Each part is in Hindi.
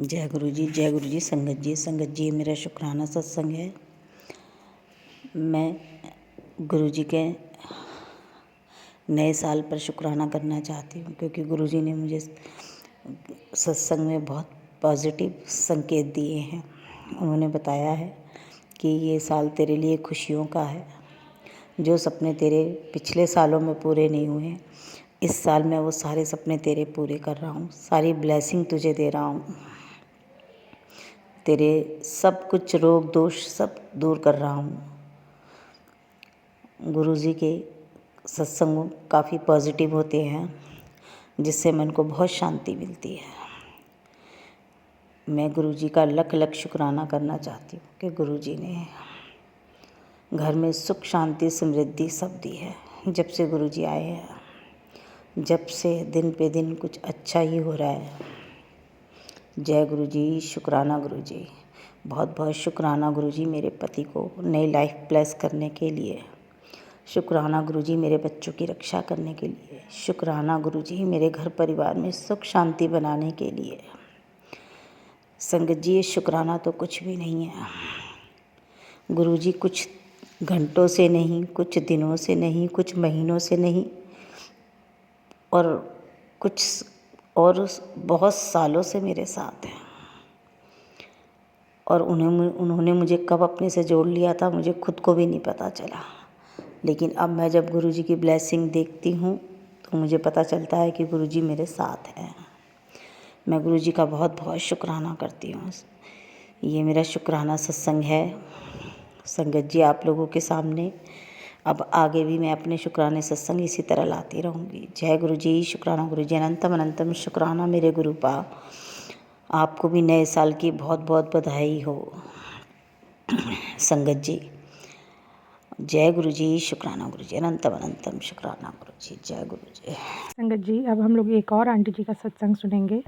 जय गुरु जी, जय गुरु जी। संगत जी मेरा शुक्राना सत्संग है। मैं गुरु जी के नए साल पर शुक्राना करना चाहती हूँ, क्योंकि गुरु जी ने मुझे सत्संग में बहुत पॉजिटिव संकेत दिए हैं। उन्होंने बताया है कि ये साल तेरे लिए खुशियों का है। जो सपने तेरे पिछले सालों में पूरे नहीं हुए, इस साल मैं वो सारे सपने तेरे पूरे कर रहा हूँ। सारी ब्लेसिंग तुझे दे रहा हूँ। तेरे सब कुछ रोग दोष सब दूर कर रहा हूँ। गुरु जी के सत्संग काफ़ी पॉजिटिव होते हैं, जिससे मन को बहुत शांति मिलती है। मैं गुरु जी का लख लख शुक्राना करना चाहती हूँ कि गुरु जी ने घर में सुख शांति समृद्धि सब दी है। जब से गुरु जी आए हैं, जब से दिन पे दिन कुछ अच्छा ही हो रहा है। जय गुरु जी, शुक्राना गुरु जी, बहुत बहुत शुक्राना गुरु जी मेरे पति को नई लाइफ ब्लेस करने के लिए। शुक्राना गुरु जी मेरे बच्चों की रक्षा करने के लिए। शुक्राना गुरु जी मेरे घर परिवार में सुख शांति बनाने के लिए। संगत जी, ये शुक्राना तो कुछ भी नहीं है। गुरु जी कुछ घंटों से नहीं, कुछ दिनों से नहीं, कुछ महीनों से नहीं, और बहुत सालों से मेरे साथ हैं। और उन्होंने मुझे कब अपने से जोड़ लिया था, मुझे खुद को भी नहीं पता चला। लेकिन अब मैं जब गुरु जी की ब्लेसिंग देखती हूँ तो मुझे पता चलता है कि गुरु जी मेरे साथ हैं। मैं गुरु जी का बहुत बहुत शुक्राना करती हूँ। ये मेरा शुक्राना सत्संग है। संगत जी, आप लोगों के सामने अब आगे भी मैं अपने शुक्राने सत्संग इसी तरह लाती रहूँगी। जय गुरु जी, शुक्राना गुरु जी, अनंतम अनंतम शुक्राना मेरे गुरुपा। आपको भी नए साल की बहुत बहुत बधाई हो। संगत जी, जय गुरु जी, शुक्राना गुरु जी, अनंतम अनंतम शुक्राना गुरु जी। जय गुरु जी। संगत जी, अब हम लोग एक और आंटी जी का सत्संग सुनेंगे।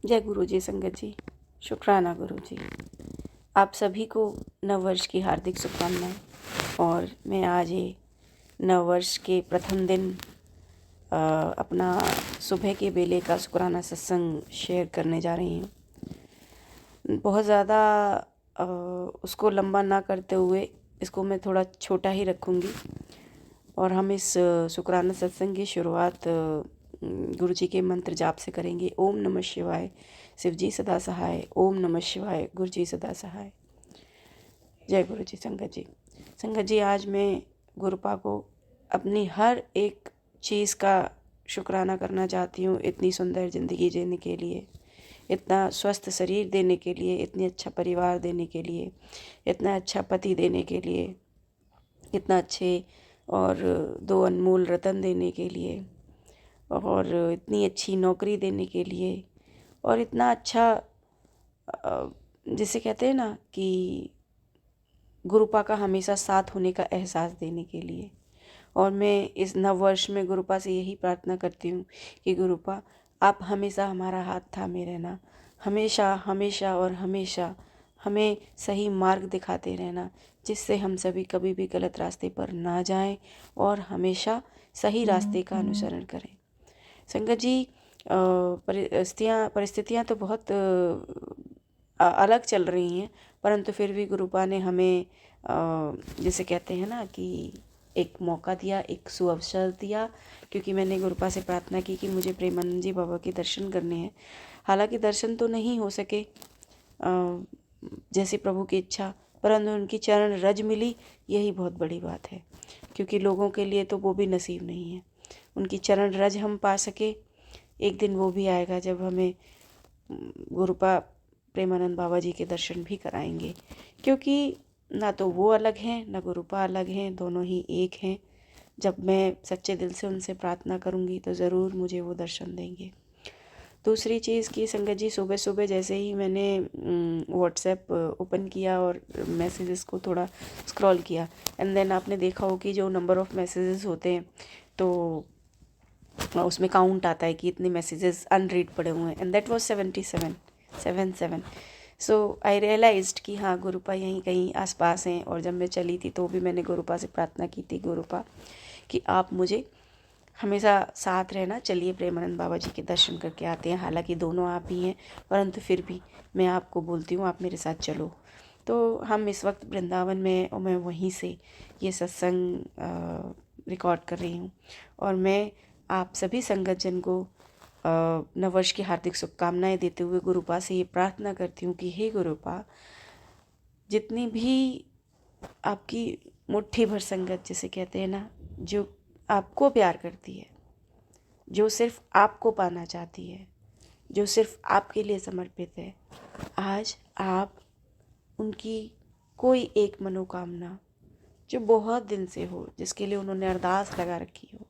जय गुरु जी। संगत जी, शुक्राना गुरु जी। आप सभी को नव वर्ष की हार्दिक शुभकामनाएं। और मैं आज ये नव वर्ष के प्रथम दिन अपना सुबह के बेले का शुक्राना सत्संग शेयर करने जा रही हूँ। बहुत ज़्यादा उसको लंबा ना करते हुए इसको मैं थोड़ा छोटा ही रखूँगी। और हम इस शुक्राना सत्संग की शुरुआत गुरु जी के मंत्र जाप से करेंगे। ओम नमः शिवाय, शिव जी सदा सहाय। ओम नमः शिवाय, गुरु जी सदा सहाय। जय गुरु जी। संगत जी, आज मैं गुरुपा को अपनी हर एक चीज़ का शुक्राना करना चाहती हूँ। इतनी सुंदर ज़िंदगी जीने के लिए, इतना स्वस्थ शरीर देने के लिए, इतनी अच्छा परिवार देने के लिए, इतना अच्छा पति देने के लिए, इतना अच्छे और 2 अनमोल रतन देने के लिए, और इतनी अच्छी नौकरी देने के लिए, और इतना अच्छा जिसे कहते हैं ना कि गुरुपा का हमेशा साथ होने का एहसास देने के लिए। और मैं इस नव वर्ष में गुरुपा से यही प्रार्थना करती हूँ कि गुरुपा, आप हमेशा हमारा हाथ थामे रहना। हमेशा हमेशा और हमेशा हमें सही मार्ग दिखाते रहना, जिससे हम सभी कभी भी गलत रास्ते पर ना जाएं और हमेशा सही रास्ते का अनुसरण करें। संगत जी, परिस्थितियाँ तो बहुत अलग चल रही हैं, परंतु फिर भी गुरुपा ने हमें जिसे कहते हैं ना कि एक मौका दिया, एक सुअवसर दिया। क्योंकि मैंने गुरुपा से प्रार्थना की कि मुझे प्रेमानंद जी बाबा के दर्शन करने हैं। हालांकि दर्शन तो नहीं हो सके जैसी प्रभु की इच्छा, परंतु उनकी चरण रज मिली, यही बहुत बड़ी बात है। क्योंकि लोगों के लिए तो वो भी नसीब नहीं है। उनकी चरण रज हम पा सके, एक दिन वो भी आएगा जब हमें गुरुपा प्रेमानंद बाबा जी के दर्शन भी कराएंगे। क्योंकि ना तो वो अलग हैं, ना गुरुपा अलग हैं, दोनों ही एक हैं। जब मैं सच्चे दिल से उनसे प्रार्थना करूंगी तो ज़रूर मुझे वो दर्शन देंगे। दूसरी चीज़ की संगत जी, सुबह सुबह जैसे ही मैंने व्हाट्सएप ओपन किया और मैसेजेस को थोड़ा स्क्रॉल किया, एंड देन आपने देखा हो कि जो नंबर ऑफ़ मैसेजेस होते हैं तो उसमें काउंट आता है कि इतने मैसेजेस अनरीड पड़े हुए हैं, and that was 77। So I realized कि हाँ, गुरुपा यहीं कहीं आसपास हैं। और जब मैं चली थी तो भी मैंने गुरुपा से प्रार्थना की थी, गुरुपा कि आप मुझे हमेशा साथ रहना। चलिए प्रेमानंद बाबा जी के दर्शन करके आते हैं। हालांकि दोनों आप ही हैं, परंतु फिर भी मैं आपको बोलती हूँ आप मेरे साथ चलो। तो हम इस वक्त वृंदावन में और मैं वहीं से ये सत्संग रिकॉर्ड कर रही हूँ। और मैं आप सभी संगत जन को नववर्ष की हार्दिक शुभकामनाएं देते हुए गुरुपा से ये प्रार्थना करती हूँ कि हे गुरुपा, जितनी भी आपकी मुट्ठी भर संगत जिसे कहते हैं ना, जो आपको प्यार करती है, जो सिर्फ आपको पाना चाहती है, जो सिर्फ आपके लिए समर्पित है, आज आप उनकी कोई एक मनोकामना जो बहुत दिन से हो, जिसके लिए उन्होंने अरदास लगा रखी हो,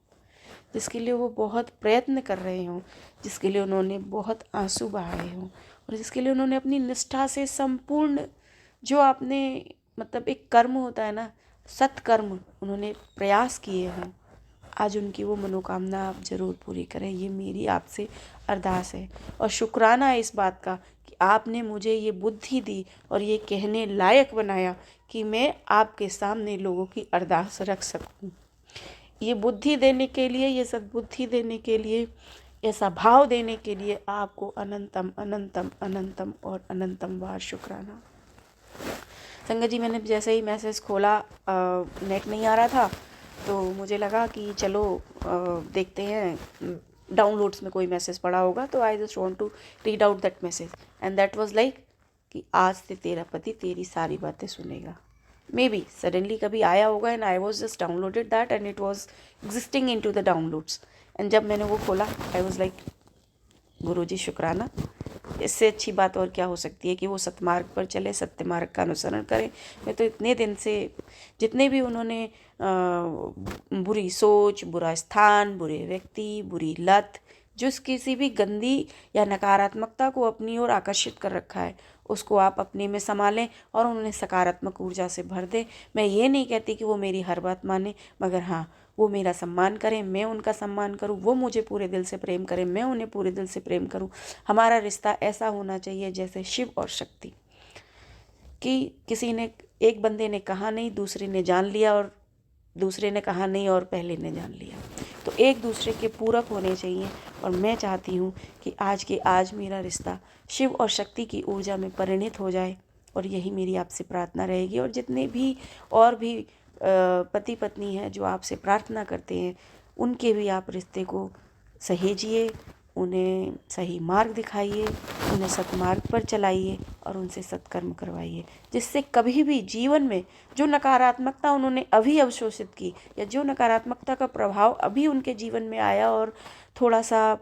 जिसके लिए वो बहुत प्रयत्न कर रहे हों, जिसके लिए उन्होंने बहुत आंसू बहाए हों और जिसके लिए उन्होंने अपनी निष्ठा से संपूर्ण जो आपने मतलब एक कर्म होता है ना, सत्कर्म उन्होंने प्रयास किए हों, आज उनकी वो मनोकामना आप ज़रूर पूरी करें। ये मेरी आपसे अरदास है और शुक्राना है इस बात का कि आपने मुझे ये बुद्धि दी और ये कहने लायक बनाया कि मैं आपके सामने लोगों की अरदास रख सकूं। ये बुद्धि देने के लिए, ये सद्बुद्धि देने के लिए, ऐसा भाव देने के लिए आपको अनंतम अनंतम अनंतम और अनंतम बार शुक्राना। संगत जी, मैंने जैसे ही मैसेज खोला, नेट नहीं आ रहा था, तो मुझे लगा कि चलो देखते हैं डाउनलोड्स में कोई मैसेज पड़ा होगा। तो I just want to read out that message and that was like कि आज से तेरा पति तेरी सारी बातें सुनेगा। मे बी सडनली कभी आया होगा and I was just downloaded that and it was existing into the downloads. And जब मैंने वो खोला आई वॉज लाइक गुरुजी शुक्राना, इससे अच्छी बात और क्या हो सकती है कि वो सतमार्ग पर चले, सत्य मार्ग का अनुसरण करें। मैं तो इतने दिन से जितने भी उन्होंने बुरी सोच, बुरा स्थान, बुरे व्यक्ति, बुरी लत, जो किसी भी गंदी या नकारात्मकता को अपनी ओर आकर्षित कर रखा है, उसको आप अपने में संभालें और उन्हें सकारात्मक ऊर्जा से भर दें। मैं ये नहीं कहती कि वो मेरी हर बात माने, मगर हाँ, वो मेरा सम्मान करें, मैं उनका सम्मान करूं, वो मुझे पूरे दिल से प्रेम करें, मैं उन्हें पूरे दिल से प्रेम करूं। हमारा रिश्ता ऐसा होना चाहिए जैसे शिव और शक्ति, कि किसी ने, एक बंदे ने कहा नहीं, दूसरे ने जान लिया, और दूसरे ने कहा नहीं और पहले ने जान लिया। तो एक दूसरे के पूरक होने चाहिए। और मैं चाहती हूँ कि आज के आज मेरा रिश्ता शिव और शक्ति की ऊर्जा में परिणित हो जाए, और यही मेरी आपसे प्रार्थना रहेगी। और जितने भी और भी पति पत्नी हैं जो आपसे प्रार्थना करते हैं, उनके भी आप रिश्ते को सहेजिए, उन्हें सही मार्ग दिखाइए, उन्हें सतमार्ग पर चलाइए और उनसे सत्कर्म करवाइए, जिससे कभी भी जीवन में जो नकारात्मकता उन्होंने अभी अवशोषित की, या जो नकारात्मकता का प्रभाव अभी उनके जीवन में आया और थोड़ा सा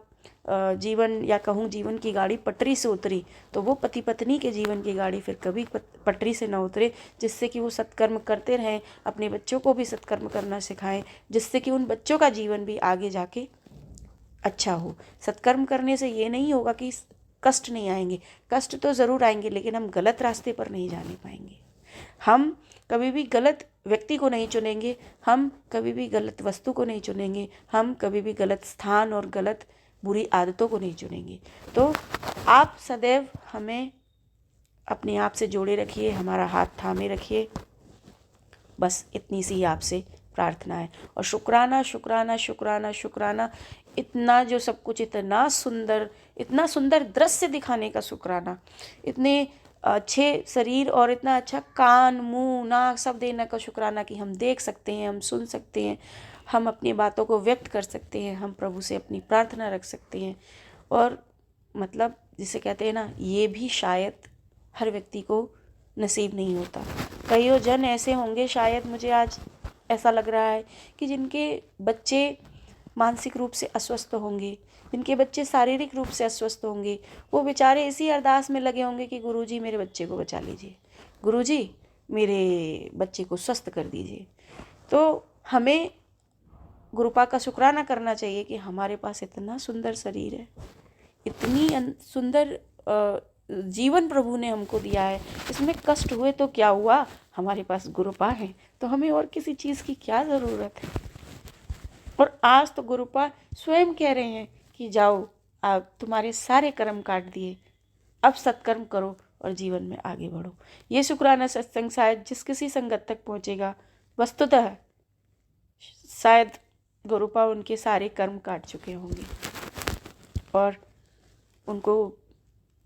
जीवन, या कहूँ जीवन की गाड़ी पटरी से उतरी, तो वो पति पत्नी के जीवन की गाड़ी फिर कभी पटरी से ना उतरे, जिससे कि वो सत्कर्म करते रहें, अपने बच्चों को भी सत्कर्म करना सिखाएं, जिससे कि उन बच्चों का जीवन भी आगे जाके अच्छा हो। सत्कर्म करने से ये नहीं होगा कि कष्ट नहीं आएंगे, कष्ट तो ज़रूर आएंगे, लेकिन हम गलत रास्ते पर नहीं जाने पाएंगे। हम कभी भी गलत व्यक्ति को नहीं चुनेंगे, हम कभी भी गलत वस्तु को नहीं चुनेंगे, हम कभी भी गलत स्थान और गलत बुरी आदतों को नहीं चुनेंगे। तो आप सदैव हमें अपने आप से जोड़े रखिए, हमारा हाथ थामे रखिए, बस इतनी सी आपसे प्रार्थना है। और शुक्राना शुक्राना शुक्राना शुक्राना, इतना जो सब कुछ इतना सुंदर दृश्य दिखाने का शुक्राना, इतने अच्छे शरीर और इतना अच्छा कान, मुंह, नाक सब देने का शुक्राना कि हम देख सकते हैं, हम सुन सकते हैं, हम अपनी बातों को व्यक्त कर सकते हैं, हम प्रभु से अपनी प्रार्थना रख सकते हैं। और मतलब जिसे कहते हैं ना, ये भी शायद हर व्यक्ति को नसीब नहीं होता। कईयों जन ऐसे होंगे, शायद मुझे आज ऐसा लग रहा है कि जिनके बच्चे मानसिक रूप से अस्वस्थ होंगे, जिनके बच्चे शारीरिक रूप से अस्वस्थ होंगे, वो बेचारे इसी अरदास में लगे होंगे कि गुरुजी मेरे बच्चे को बचा लीजिए, गुरुजी मेरे बच्चे को स्वस्थ कर दीजिए। तो हमें गुरुपा का शुक्राना करना चाहिए कि हमारे पास इतना सुंदर शरीर है, इतनी सुंदर जीवन प्रभु ने हमको दिया है। इसमें कष्ट हुए तो क्या हुआ, हमारे पास गुरुपा है, तो हमें और किसी चीज़ की क्या ज़रूरत है। और आज तो गुरुपा स्वयं कह रहे हैं कि जाओ, आप तुम्हारे सारे कर्म काट दिए, अब सत्कर्म करो और जीवन में आगे बढ़ो। ये शुक्राना सत्संग शायद जिस किसी संगत तक पहुँचेगा, वस्तुतः शायद गुरुपा उनके सारे कर्म काट चुके होंगे और उनको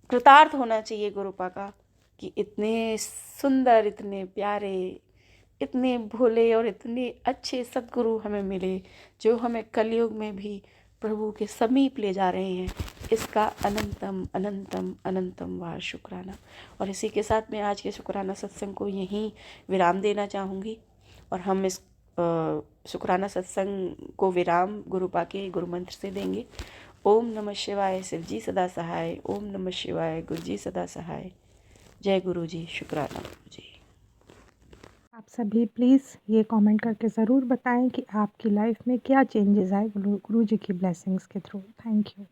कृतार्थ होना चाहिए गुरुपा का कि इतने सुंदर, इतने प्यारे, इतने भोले और इतने अच्छे सद्गुरु हमें मिले, जो हमें कलयुग में भी प्रभु के समीप ले जा रहे हैं। इसका अनंतम अनंतम अनंतम बार शुक्राना। और इसी के साथ मैं आज के शुक्राना सत्संग को यहीं विराम देना चाहूँगी और हम इस शुक्राना सत्संग को विराम गुरुपा के गुरु मंत्र से देंगे। ओम नमः शिवाय, शिव जी सदा सहाय। ओम नमः शिवाय, गुरु जी सदा सहाय। जय गुरु जी, शुक्राना गुरु जी। आप सभी प्लीज़ ये कमेंट करके ज़रूर बताएं कि आपकी लाइफ में क्या चेंजेस आए गुरु जी की ब्लेसिंग्स के थ्रू। Thank you.